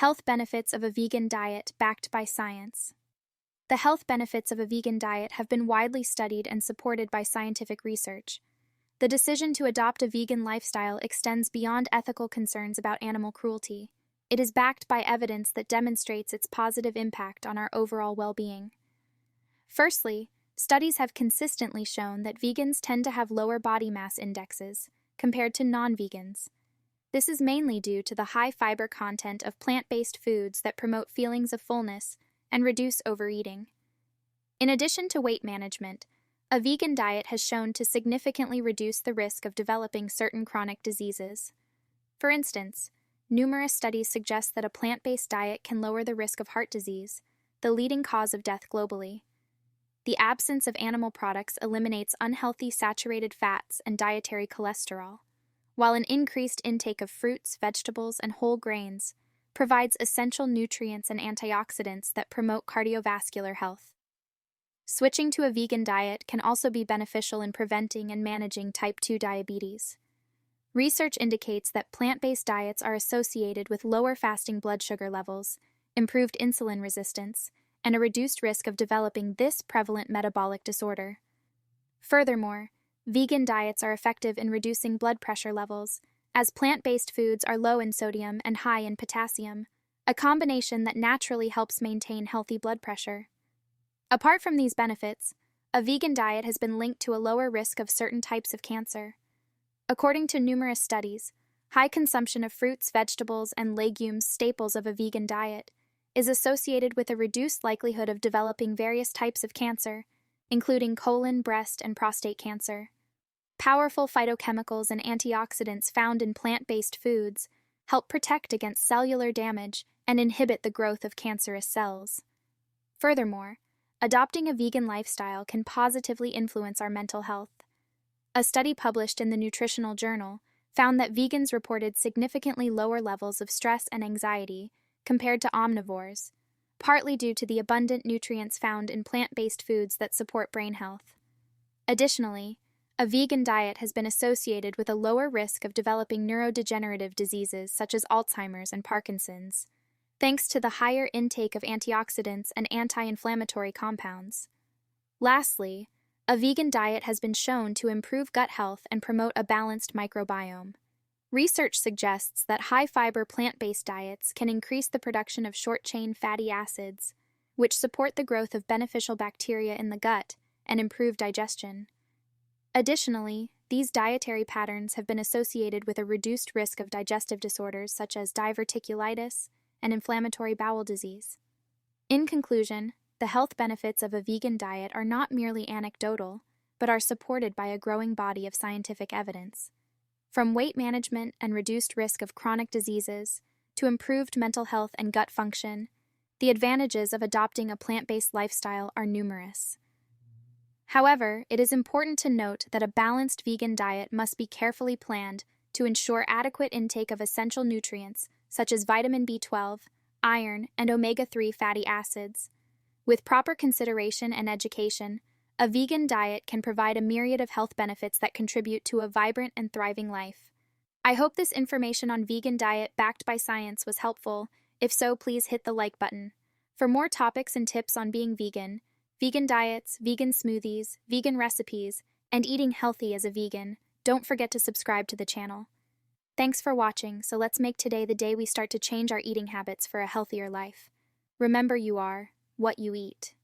Health benefits of a vegan diet backed by science. The health benefits of a vegan diet have been widely studied and supported by scientific research. The decision to adopt a vegan lifestyle extends beyond ethical concerns about animal cruelty. It is backed by evidence that demonstrates its positive impact on our overall well-being. Firstly, studies have consistently shown that vegans tend to have lower body mass indexes compared to non-vegans. This is mainly due to the high fiber content of plant-based foods that promote feelings of fullness and reduce overeating. In addition to weight management, a vegan diet has shown to significantly reduce the risk of developing certain chronic diseases. For instance, numerous studies suggest that a plant-based diet can lower the risk of heart disease, the leading cause of death globally. The absence of animal products eliminates unhealthy saturated fats and dietary cholesterol, while an increased intake of fruits, vegetables, and whole grains provides essential nutrients and antioxidants that promote cardiovascular health. Switching to a vegan diet can also be beneficial in preventing and managing type 2 diabetes. Research indicates that plant-based diets are associated with lower fasting blood sugar levels, improved insulin resistance, and a reduced risk of developing this prevalent metabolic disorder. Furthermore, vegan diets are effective in reducing blood pressure levels, as plant-based foods are low in sodium and high in potassium, a combination that naturally helps maintain healthy blood pressure. Apart from these benefits, a vegan diet has been linked to a lower risk of certain types of cancer. According to numerous studies, high consumption of fruits, vegetables, and legumes, staples of a vegan diet, is associated with a reduced likelihood of developing various types of cancer, including colon, breast, and prostate cancer. Powerful phytochemicals and antioxidants found in plant-based foods help protect against cellular damage and inhibit the growth of cancerous cells. Furthermore, adopting a vegan lifestyle can positively influence our mental health. A study published in the Nutritional Journal found that vegans reported significantly lower levels of stress and anxiety compared to omnivores, partly due to the abundant nutrients found in plant-based foods that support brain health. Additionally, a vegan diet has been associated with a lower risk of developing neurodegenerative diseases such as Alzheimer's and Parkinson's, thanks to the higher intake of antioxidants and anti-inflammatory compounds. Lastly, a vegan diet has been shown to improve gut health and promote a balanced microbiome. Research suggests that high-fiber plant-based diets can increase the production of short-chain fatty acids, which support the growth of beneficial bacteria in the gut and improve digestion. Additionally, these dietary patterns have been associated with a reduced risk of digestive disorders such as diverticulitis and inflammatory bowel disease. In conclusion, the health benefits of a vegan diet are not merely anecdotal, but are supported by a growing body of scientific evidence. From weight management and reduced risk of chronic diseases to improved mental health and gut function, the advantages of adopting a plant-based lifestyle are numerous. However, it is important to note that a balanced vegan diet must be carefully planned to ensure adequate intake of essential nutrients such as vitamin B12, iron, and omega-3 fatty acids. With proper consideration and education, a vegan diet can provide a myriad of health benefits that contribute to a vibrant and thriving life. I hope this information on vegan diet backed by science was helpful. If so, please hit the like button. For more topics and tips on being vegan, vegan diets, vegan smoothies, vegan recipes, and eating healthy as a vegan, don't forget to subscribe to the channel. Thanks for watching, so let's make today the day we start to change our eating habits for a healthier life. Remember, you are what you eat.